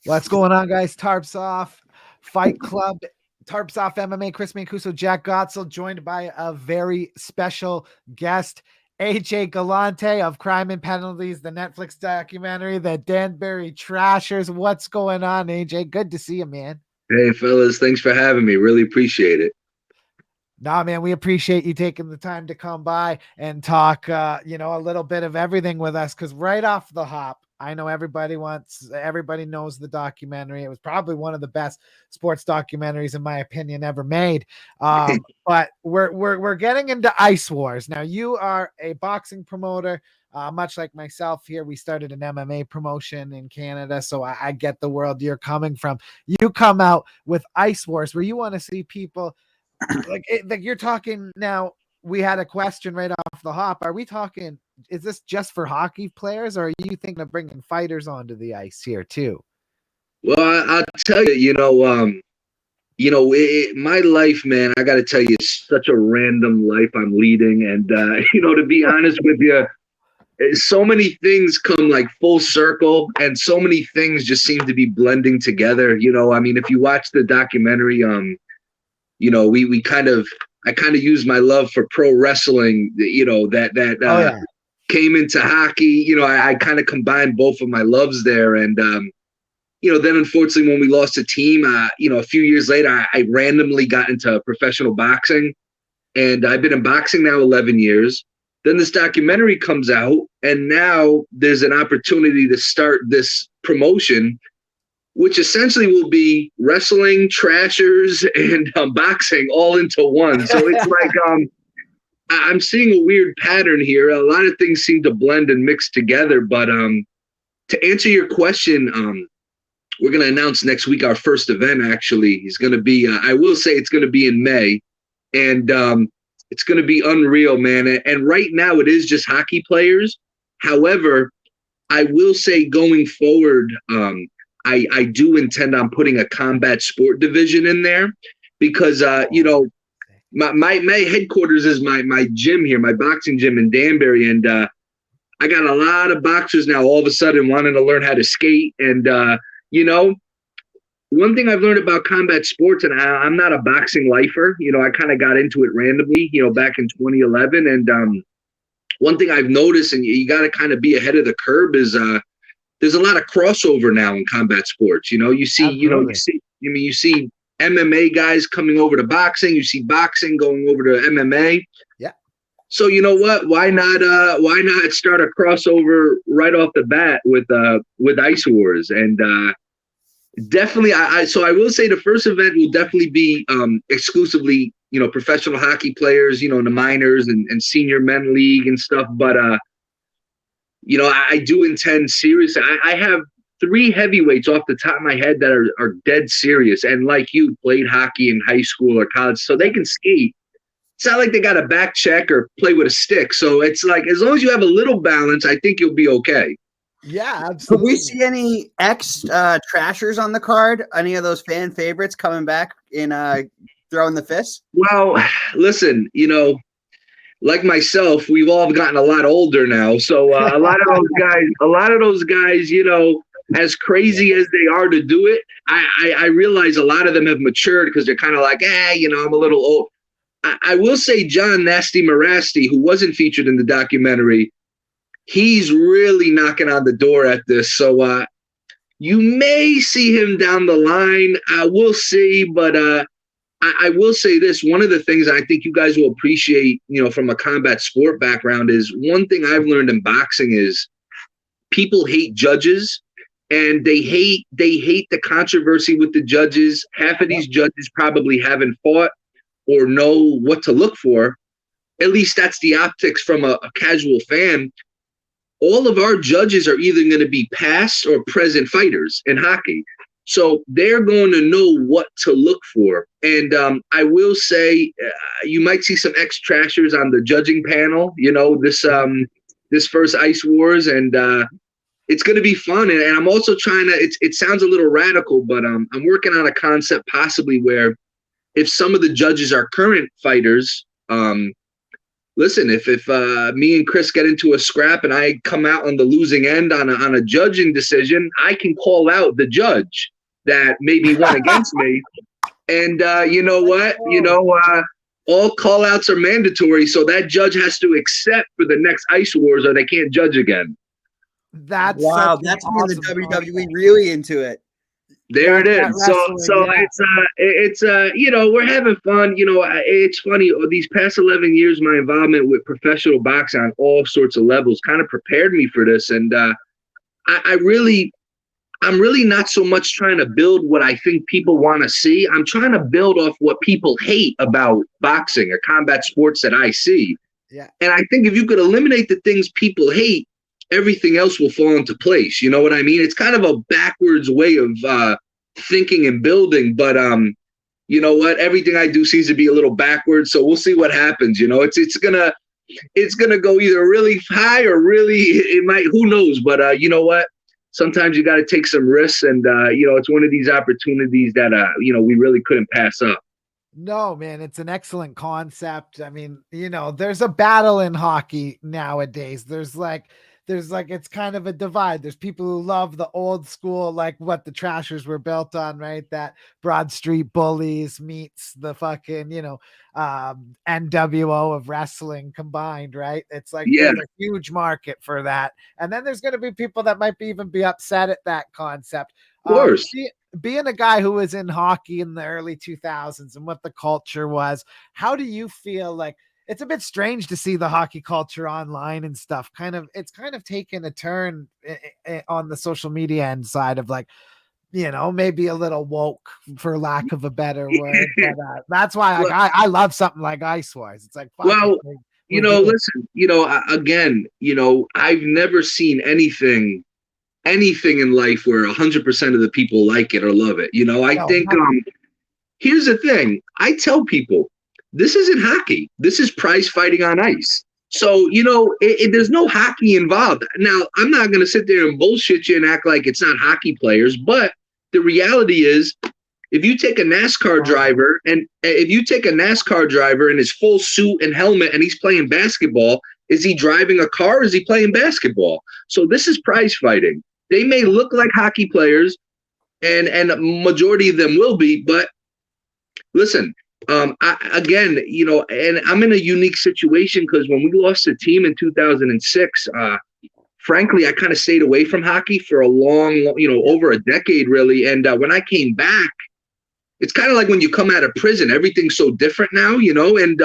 What's going on, guys? Tarps Off Fight Club, Tarps Off MMA, Chris Mancuso, Jack Gotzel, joined by a very special guest, AJ Galante of Crime and Penalties, the Netflix documentary, the Danbury Trashers. What's going on, AJ? Good to see you, man. Hey, fellas, thanks for having me. Really appreciate it. Nah, man, we appreciate you taking the time to come by and talk, a little bit of everything with us. Because right off the hop, I know everybody knows the documentary. It was probably one of the best sports documentaries, in my opinion, ever made. But we're getting into Ice Wars now. You are a boxing promoter. Much like myself here, we started an MMA promotion in Canada, so I get the world you're coming from. You come out with Ice Wars, where you want to see people like you're talking now. We had a question right off the hop. Are we talking? Is this just for hockey players, or are you thinking of bringing fighters onto the ice here too? Well, I'll tell you, my life, man, I got to tell you, it's such a random life I'm leading. And, to be honest with you, so many things come like full circle and so many things just seem to be blending together. If you watch the documentary, I kind of use my love for pro wrestling, came into hockey. I kind of combined both of my loves there. And, then unfortunately, when we lost a team, a few years later, I randomly got into professional boxing, and I've been in boxing now 11 years. Then this documentary comes out, and now there's an opportunity to start this promotion, which essentially will be wrestling, trashers, and boxing all into one. So it's like I'm seeing a weird pattern here. A lot of things seem to blend and mix together. But to answer your question, we're going to announce next week our first event, actually. It's going to be, I will say it's going to be in May. And it's going to be unreal, man. And right now it is just hockey players. However, I will say going forward, I do intend on putting a combat sport division in there because, my headquarters is my gym here, my boxing gym in Danbury. And I got a lot of boxers now all of a sudden wanting to learn how to skate. And, one thing I've learned about combat sports, and I'm not a boxing lifer, I kind of got into it randomly, back in 2011. And one thing I've noticed, and you got to kind of be ahead of the curve, is there's a lot of crossover now in combat sports. You see MMA guys coming over to boxing. You see boxing going over to MMA. Yeah. So you know what? Why not start a crossover right off the bat with Ice Wars? And definitely, I will say the first event will definitely be exclusively professional hockey players, the minors and senior men league and stuff. But I do intend seriously. I have 3 heavyweights off the top of my head that are dead serious. And like you, played hockey in high school or college, so they can skate. It's not like they got a back check or play with a stick. So it's like, as long as you have a little balance, I think you'll be okay. Yeah, absolutely. Could we see any ex-trashers on the card? Any of those fan favorites coming back in throwing the fist? Well, listen, like myself, we've all gotten a lot older now. So a lot of those guys, as crazy as they are to do it, I realize a lot of them have matured because they're kind of like, I'm a little old. I will say John Nasty Marasti, who wasn't featured in the documentary, he's really knocking on the door at this. So you may see him down the line. We'll see. But I will say this. One of the things I think you guys will appreciate, from a combat sport background, is one thing I've learned in boxing is people hate judges, and they hate the controversy with the judges. Half of these judges probably haven't fought or know what to look for. At least that's the optics from a casual fan. All of our judges are either going to be past or present fighters in hockey. So they're going to know what to look for. And I will say you might see some ex-trashers on the judging panel, this first Ice Wars. And it's going to be fun. And I'm also trying to, it sounds a little radical, but I'm working on a concept possibly where if some of the judges are current fighters, listen, if me and Chris get into a scrap and I come out on the losing end on a judging decision, I can call out the judge that maybe won against me. And you know what? All call outs are mandatory, so that judge has to accept for the next Ice Wars, or they can't judge again. That's wow. such an That's awesome the WWE concept. really into it. There it That is. So wrestling, yeah. it's we're having fun. It's funny. These past 11 years, my involvement with professional boxing on all sorts of levels kind of prepared me for this. And I'm really not so much trying to build what I think people want to see. I'm trying to build off what people hate about boxing or combat sports that I see. Yeah. And I think if you could eliminate the things people hate, everything else will fall into place. You know what I mean? It's kind of a backwards way of thinking and building, but you know what? Everything I do seems to be a little backwards. So we'll see what happens. It's gonna go either really high or really it might. Who knows? But you know what? Sometimes you got to take some risks, and it's one of these opportunities that we really couldn't pass up. No, man, it's an excellent concept. I mean, there's a battle in hockey nowadays. There's like it's kind of a divide. There's people who love the old school, like what the Trashers were built on, right? That Broad Street Bullies meets the fucking, NWO of wrestling combined, right? It's like Yeah, there's a huge market for that. And then there's going to be people that might even be upset at that concept. of course. Being a guy who was in hockey in the early 2000s and what the culture was, how do you feel like it's a bit strange to see the hockey culture online and stuff? It's kind of taken a turn on the social media end side of like, maybe a little woke for lack of a better word. But that's why I love something like Ice Wars. It's like, Well, listen, again, I've never seen anything in life where 100% of the people like it or love it. I think here's the thing. I tell people, this isn't hockey. This is prize fighting on ice. So, there's no hockey involved. Now, I'm not going to sit there and bullshit you and act like it's not hockey players, but the reality is, if you take a NASCAR driver and in his full suit and helmet and he's playing basketball, is he driving a car or is he playing basketball? So this is prize fighting. They may look like hockey players, and a majority of them will be, but listen, and I'm in a unique situation because when we lost the team in 2006, frankly, I kind of stayed away from hockey for a long, over a decade, really. And when I came back, it's kind of like when you come out of prison, everything's so different now, and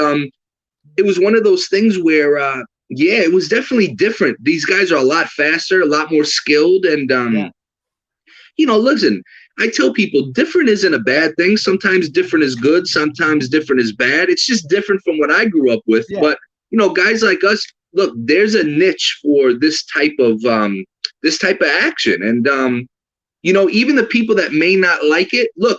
it was one of those things where, it was definitely different. These guys are a lot faster, a lot more skilled. And, listen, I tell people different isn't a bad thing. Sometimes different is good. Sometimes different is bad. It's just different from what I grew up with. Yeah. But, guys like us, look, there's a niche for this type of action. And, even the people that may not like it, look,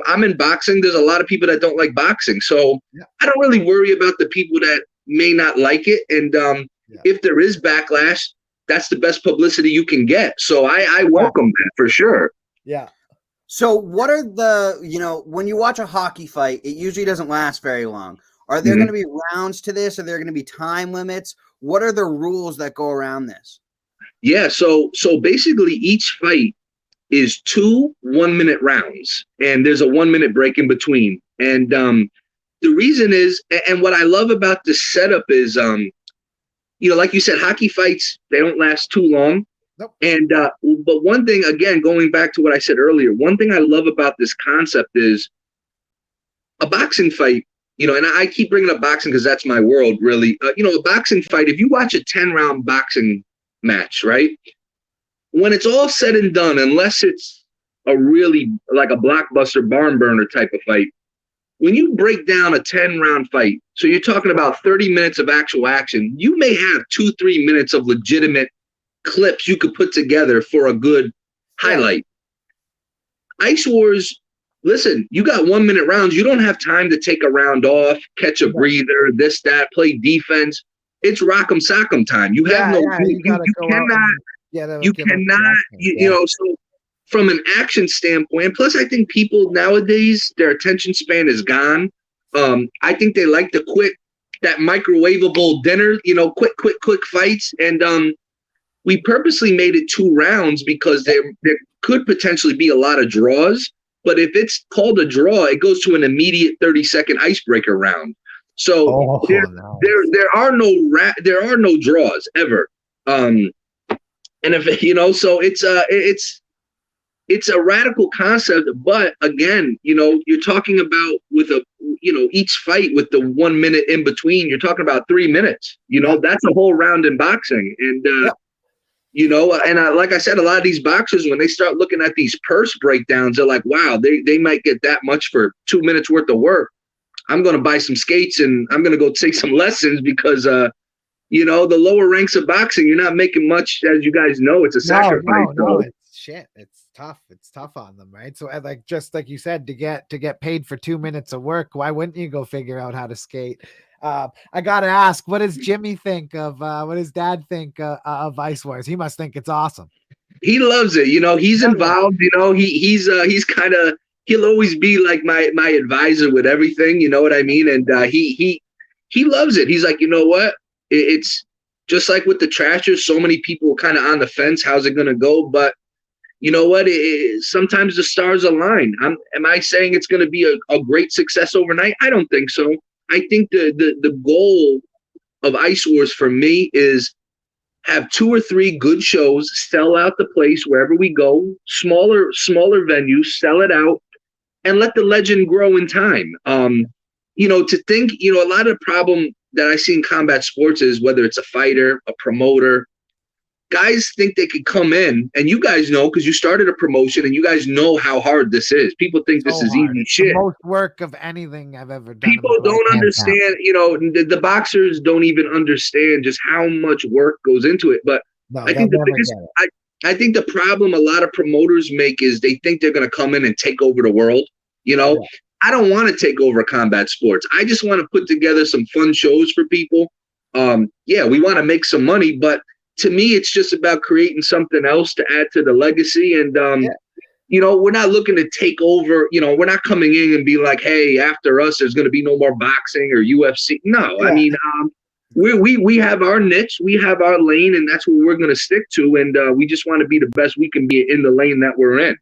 I'm in boxing. There's a lot of people that don't like boxing. So I don't really worry about the people that may not like it. And if there is backlash, that's the best publicity you can get. So I welcome that for sure. Yeah. So what are the, when you watch a hockey fight, it usually doesn't last very long. Are there going to be rounds to this? Are there going to be time limits? What are the rules that go around this? Yeah. So basically each fight is 2 1-minute rounds, and there's a 1-minute break in between. And the reason is, and what I love about this setup is, like you said, hockey fights, they don't last too long. Nope. And but one thing, again, going back to what I said earlier, one thing I love about this concept is a boxing fight, and I keep bringing up boxing because that's my world, really. A boxing fight, if you watch a 10-round boxing match, right? When it's all said and done, unless it's a really like a blockbuster barn burner type of fight, when you break down a 10-round fight, so you're talking about 30 minutes of actual action, you may have 2-3 minutes of legitimate clips you could put together for a good highlight. Ice Wars, listen, you got 1-minute rounds. You don't have time to take a round off, catch a breather, this, that, play defense. It's rock'em sock'em time. You have you cannot, so from an action standpoint, plus I think people nowadays, their attention span is gone. I think they like the quick that microwavable dinner, quick fights. And we purposely made it 2 rounds because there could potentially be a lot of draws. But if it's called a draw, it goes to an immediate 30-second icebreaker round. So there are no draws ever. And if so it's a radical concept. But again, you're talking about with each fight with the 1 minute in between, you're talking about 3 minutes. That's a whole round in boxing. And like I said, a lot of these boxers, when they start looking at these purse breakdowns, they're like, wow, they might get that much for 2 minutes worth of work. I'm going to buy some skates and I'm going to go take some lessons because, the lower ranks of boxing, you're not making much, as you guys know. It's a sacrifice. No, it's shit. It's tough. It's tough on them, right? So just like you said, to get paid for 2 minutes of work, why wouldn't you go figure out how to skate? I gotta ask, what does Jimmy think of what does Dad think of Ice Wars? He must think it's awesome. He loves it. He's involved. He's kind of, he'll always be like my advisor with everything. You know what I mean? And he loves it. He's like, you know what? It's just like with the Trashers. So many people are kind of on the fence. How's it gonna go? But you know what? Sometimes the stars align. Am I saying it's going to be a great success overnight? I don't think so. I think the goal of Ice Wars for me is have 2 or 3 good shows, sell out the place wherever we go, smaller venues, sell it out, and let the legend grow in time. To think, a lot of the problem that I see in combat sports is whether it's a fighter, a promoter, guys think they could come in, and you guys know because you started a promotion and you guys know how hard this is. People think this is easy shit. The most work of anything I've ever done. People don't understand, the boxers don't even understand just how much work goes into it. But I think I think the problem a lot of promoters make is they think they're going to come in and take over the world. I don't want to take over combat sports. I just want to put together some fun shows for people. We want to make some money, but to me, it's just about creating something else to add to the legacy. And, we're not looking to take over, we're not coming in and be like, hey, after us, there's going to be no more boxing or UFC. No, I mean, we have our niche, we have our lane, and that's what we're going to stick to. And we just want to be the best we can be in the lane that we're in.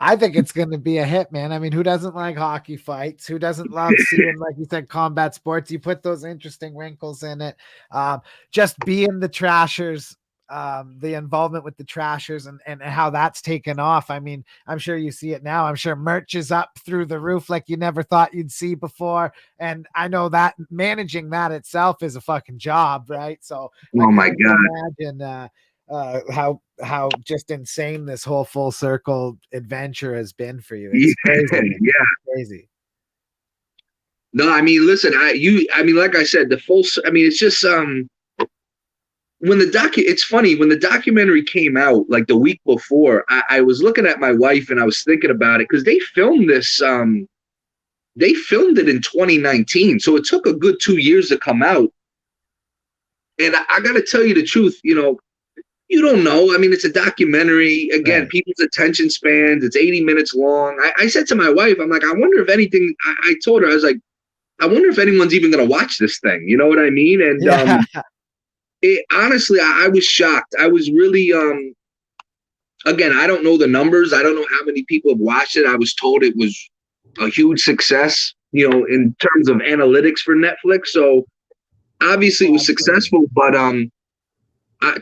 I think it's going to be a hit, man. I mean, who doesn't like hockey fights? Who doesn't love seeing, like you said, combat sports? You put those interesting wrinkles in it. Just being the Trashers, the involvement with the Trashers and how that's taken off. I mean, I'm sure you see it now. I'm sure merch is up through the roof like you never thought you'd see before. And I know that managing that itself is a fucking job, right? So oh my God. Imagine how just insane this whole full circle adventure has been for you. It's crazy. Yeah. Crazy. No, I mean, listen, like I said, it's just, it's funny when the documentary came out, like the week before, I was looking at my wife and I was thinking about it because they filmed this, they filmed it in 2019. So it took a good 2 years to come out. And I got to tell you the truth, you don't know. I mean, it's a documentary. Again, people's attention spans, it's 80 minutes long. I said to my wife, I'm like, I wonder if anything, I told her, I was like, I wonder if anyone's even going to watch this thing. You know what I mean? And honestly, I was shocked. I was really, again, I don't know the numbers. I don't know how many people have watched it. I was told it was a huge success, in terms of analytics for Netflix. So obviously it was successful, but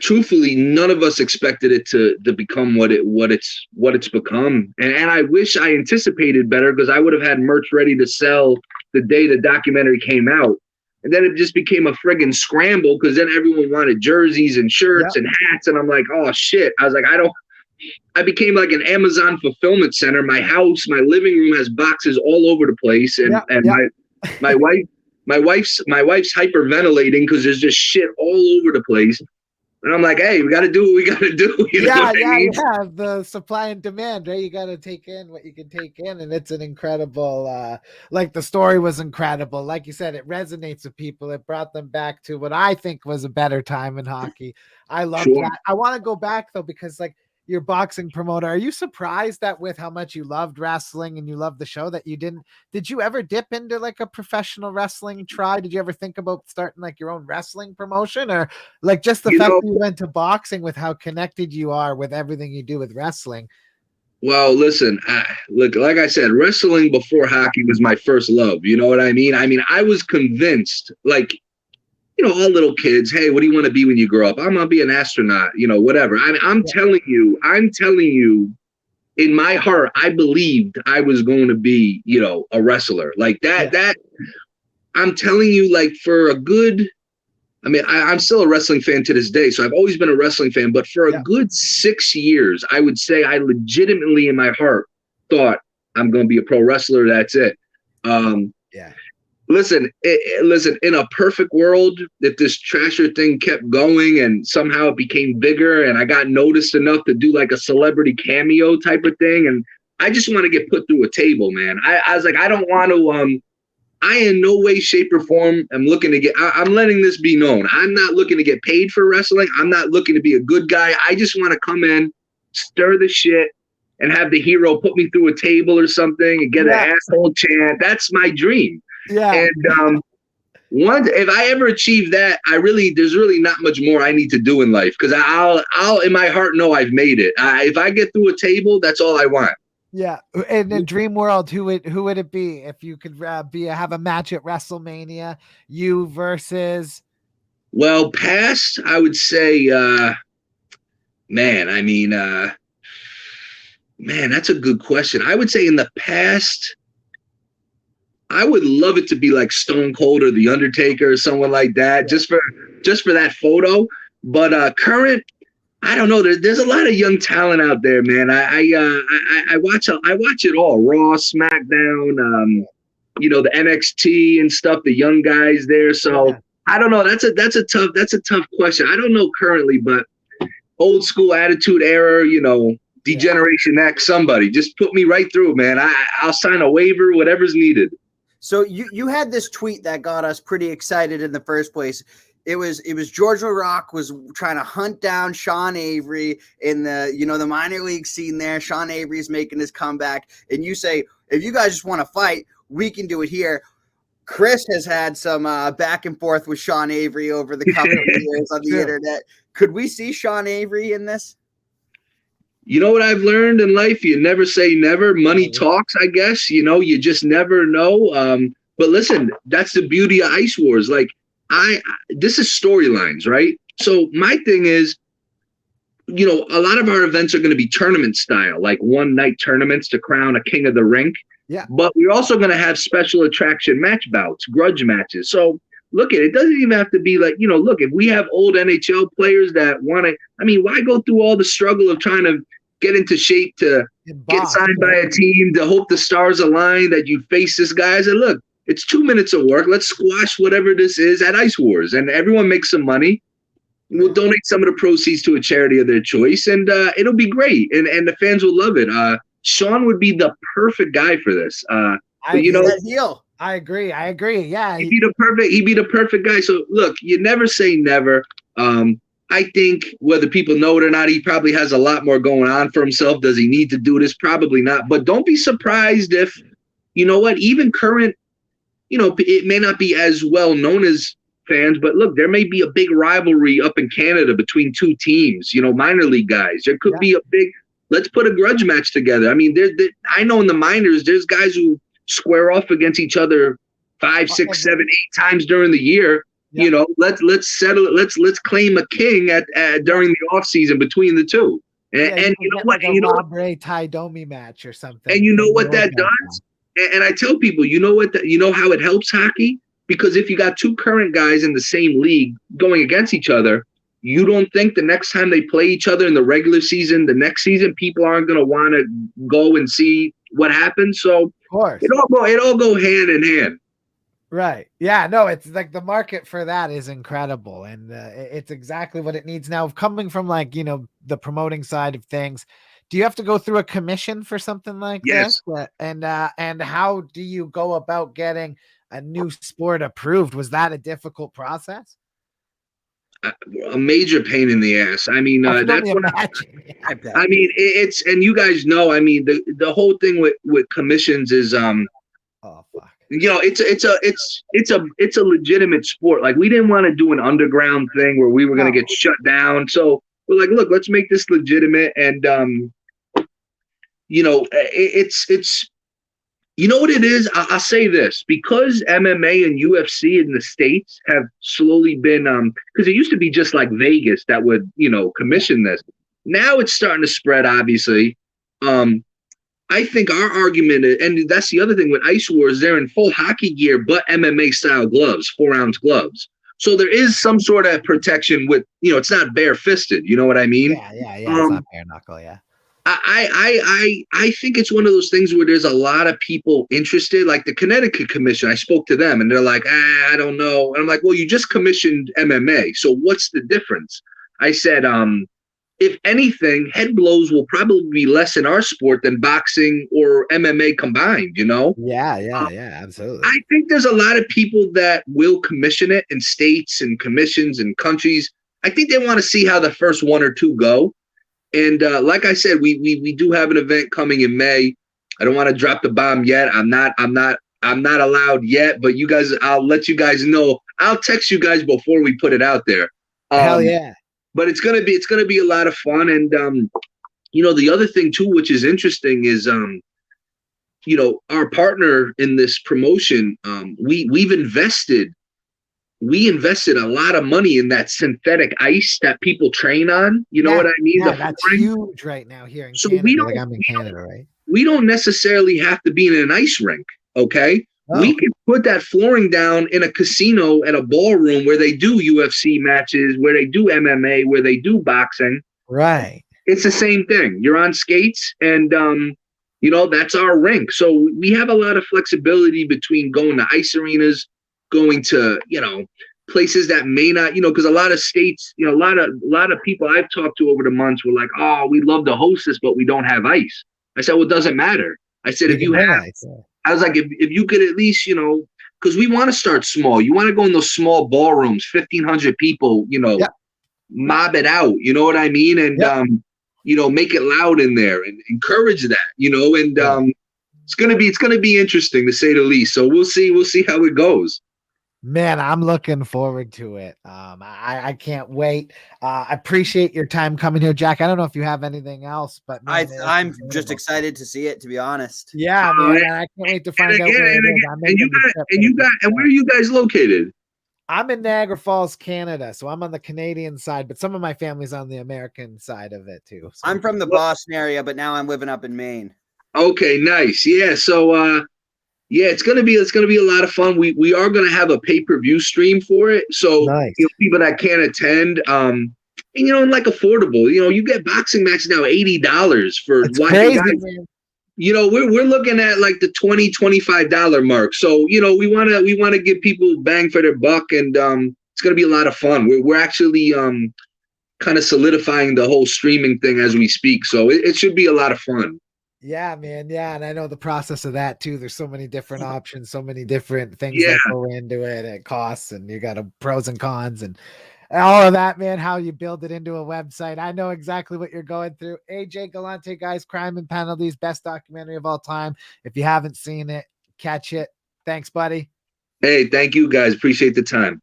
truthfully, none of us expected it to become what it's become. And I wish I anticipated better because I would have had merch ready to sell the day the documentary came out. And then it just became a friggin' scramble because then everyone wanted jerseys and shirts and hats. And I'm like, oh shit. I was like, I became like an Amazon fulfillment center. My house, my living room has boxes all over the place. And my wife's hyperventilating because there's just shit all over the place. And I'm like, hey, we got to do what we got to do. You know what I mean? The supply and demand, right? You got to take in what you can take in. And it's an incredible, like the story was incredible. Like you said, it resonates with people. It brought them back to what I think was a better time in hockey. I love that. I want to go back though, because like your boxing promoter. Are you surprised that with how much you loved wrestling and you loved the show that you did you ever dip into like a professional wrestling try? Did you ever think about starting like your own wrestling promotion, or like just the fact that you went to boxing with how connected you are with everything you do with wrestling? Well, listen, look, like I said, wrestling before hockey was my first love. You know what I mean? I was convinced, like, all little kids, hey, what do you want to be when you grow up? I'm going to be an astronaut, whatever. I'm telling you, in my heart, I believed I was going to be, a wrestler like that. I'm telling you, like, for a good, I'm still a wrestling fan to this day. So I've always been a wrestling fan, but for a good 6 years, I would say I legitimately in my heart thought I'm going to be a pro wrestler. That's it. Listen, in a perfect world, if this Trasher thing kept going and somehow it became bigger and I got noticed enough to do like a celebrity cameo type of thing, and I just want to get put through a table, man. I was like, I don't want to, I in no way, shape, or form am looking to I'm letting this be known. I'm not looking to get paid for wrestling. I'm not looking to be a good guy. I just want to come in, stir the shit, and have the hero put me through a table or something and get an asshole chant. That's my dream. Yeah. And if I ever achieve that, there's really not much more I need to do in life, because I'll in my heart know I've made it. If I get through a table, that's all I want. Yeah. In the dream world, who would it be if you could have a match at WrestleMania, you versus? Well, past, I would say, man, that's a good question. I would say in the past, I would love it to be like Stone Cold or The Undertaker or someone like that, just for that photo. But current, I don't know. There's a lot of young talent out there, man. I watch it all. Raw, SmackDown, the NXT and stuff. The young guys there. So I don't know. That's a tough question. I don't know currently, but old school Attitude Era, Degeneration X, somebody just put me right through, man. I'll sign a waiver, whatever's needed. So you had this tweet that got us pretty excited in the first place. It was George LaRock was trying to hunt down Sean Avery in the minor league scene there. Sean Avery's making his comeback. And you say, if you guys just want to fight, we can do it here. Chris has had some back and forth with Sean Avery over the couple of years on the internet. Could we see Sean Avery in this? You know what I've learned in life? You never say never. Money talks, I guess. You just never know. But listen, that's the beauty of Ice Wars. Like, this is storylines, right? So my thing is, a lot of our events are going to be tournament style, like one night tournaments to crown a king of the rink. Yeah. But we're also going to have special attraction match bouts, grudge matches. So look, it doesn't even have to be like, look, if we have old NHL players that want to, why go through all the struggle of trying to get into shape to get signed by a team, to hope the stars align that you face this guy? I said, look, it's 2 minutes of work. Let's squash whatever this is at Ice Wars, and everyone makes some money. We'll donate some of the proceeds to a charity of their choice, and it'll be great, and the fans will love it. Sean would be the perfect guy for this. I agree. Yeah, he'd be the perfect guy. So look, you never say never. I think whether people know it or not, he probably has a lot more going on for himself. Does he need to do this? Probably not. But don't be surprised if, even current, it may not be as well known as fans, but look, there may be a big rivalry up in Canada between two teams, minor league guys. There could be a big, let's put a grudge match together. I know in the minors, there's guys who square off against each other 5, 6, 7, 8 times during the year. Yeah. Let's settle it. Let's claim a king during the off season between the two. And you know what? Rob Ray Ty Domi match or something. And you know what that does? And I tell people, how it helps hockey? Because if you got two current guys in the same league going against each other, you don't think the next time they play each other in the regular season, the next season, people aren't going to want to go and see what happens. So of course, it all go hand in hand. Right. Yeah, no, it's like the market for that is incredible. And it's exactly what it needs now. Coming from the promoting side of things, do you have to go through a commission for something like this? And how do you go about getting a new sport approved? Was that a difficult process? a major pain in the ass. I mean, I can that's only what imagine. I bet. I mean. It's and you guys know. I mean, the whole thing with commissions is Oh fuck. it's a legitimate sport. Like, we didn't want to do an underground thing where we were going to No. get shut down. So we're like, look, let's make this legitimate. And it's you know what it is. I'll say this, because MMA and UFC in the States have slowly been because it used to be just like Vegas that would commission this. Now it's starting to spread. Obviously, I think our argument, and that's the other thing with Ice Wars, they're in full hockey gear, but MMA style gloves, 4-ounce gloves. So there is some sort of protection with, it's not bare fisted. You know what I mean? Yeah. It's not bare knuckle. Yeah. I think it's one of those things where there's a lot of people interested, like the Connecticut Commission. I spoke to them and they're like, I don't know. And I'm like, well, you just commissioned MMA. So what's the difference? I said, if anything, head blows will probably be less in our sport than boxing or MMA combined, Yeah, absolutely. I think there's a lot of people that will commission it in states and commissions and countries. I think they want to see how the first one or two go. And like I said, we do have an event coming in May. I don't want to drop the bomb yet. I'm not allowed yet, but you guys, I'll let you guys know. I'll text you guys before we put it out there. Hell yeah. But it's gonna be a lot of fun. And the other thing too, which is interesting, is our partner in this promotion, we invested a lot of money in that synthetic ice that people train on. You know what I mean? Yeah, that's huge right now here in Canada. Like, I'm in Canada, right? We don't necessarily have to be in an ice rink, okay? Oh. We can put that flooring down in a casino at a ballroom where they do UFC matches, where they do MMA, where they do boxing. Right. It's the same thing. You're on skates, and that's our rink. So we have a lot of flexibility between going to ice arenas, going to places that may not, because a lot of states, a lot of people I've talked to over the months were like, oh, we'd love to host this, but we don't have ice. I said, well, it doesn't matter. I said, if you have, I was like, if you could at least, because we want to start small. You want to go in those small ballrooms, 1,500 people, mob it out. You know what I mean? And make it loud in there and encourage that. And it's gonna be interesting, to say the least. So we'll see how it goes. Man, I'm looking forward to it. I can't wait. I appreciate your time coming here, Jack. I don't know if you have anything else, but man, I'm just excited to see it, to be honest. Yeah, man, I can't wait to find out where it is. And where are you guys located? I'm in Niagara Falls, Canada, so I'm on the Canadian side, but some of my family's on the American side of it too. So. I'm from the Boston area, but now I'm living up in Maine. Okay, nice. Yeah, so it's gonna be a lot of fun. We are gonna have a pay-per-view stream for it. So nice. People that can't attend, and like affordable. You get boxing matches now $80 for crazy, man. We're looking at like the $20-$25 mark. So we want to give people bang for their buck, and it's gonna be a lot of fun. We're actually kind of solidifying the whole streaming thing as we speak. So it should be a lot of fun. Yeah, man. Yeah. And I know the process of that too. There's so many different options, so many different things that go into it. It costs, and you got pros and cons and all of that, man. How you build it into a website. I know exactly what you're going through. AJ Galante, guys, Crime and Penalties, best documentary of all time. If you haven't seen it, catch it. Thanks, buddy. Hey, thank you guys. Appreciate the time.